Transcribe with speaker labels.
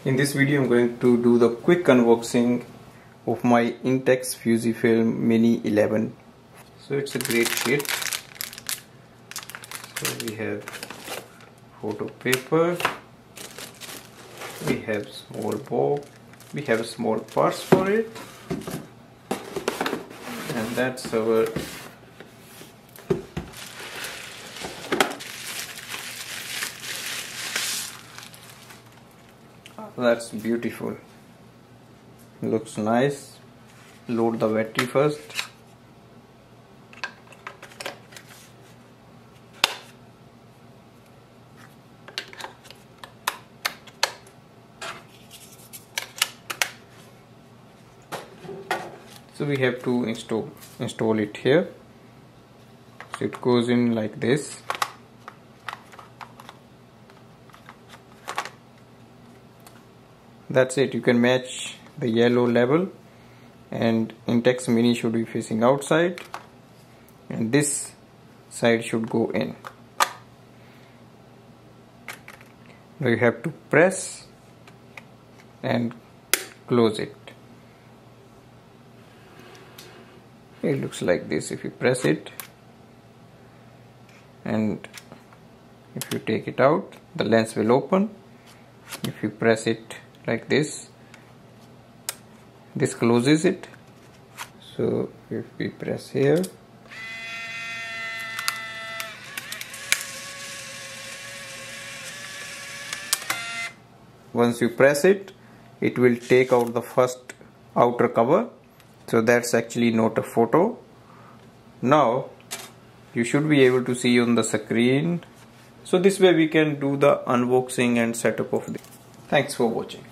Speaker 1: In this video I'm going to do the quick unboxing of my Instax Fujifilm Mini 11. So it's a great kit. So we have photo paper, we have small box, we have a small purse for it, and that's our that's beautiful, looks nice. Load the battery first. So we have to install it here. So it goes in like this. That's it. You can match the yellow label, and Instax Mini should be facing outside and this side should go in. Now you have to press and close it. It looks like this if you press it, and if you take it out, the lens will open. If you press it like this, this closes it. So if we press here, once you press it, it will take out the first outer cover. So that's actually not a photo. Now you should be able to see on the screen. So this way we can do the unboxing and setup of this. Thanks for watching.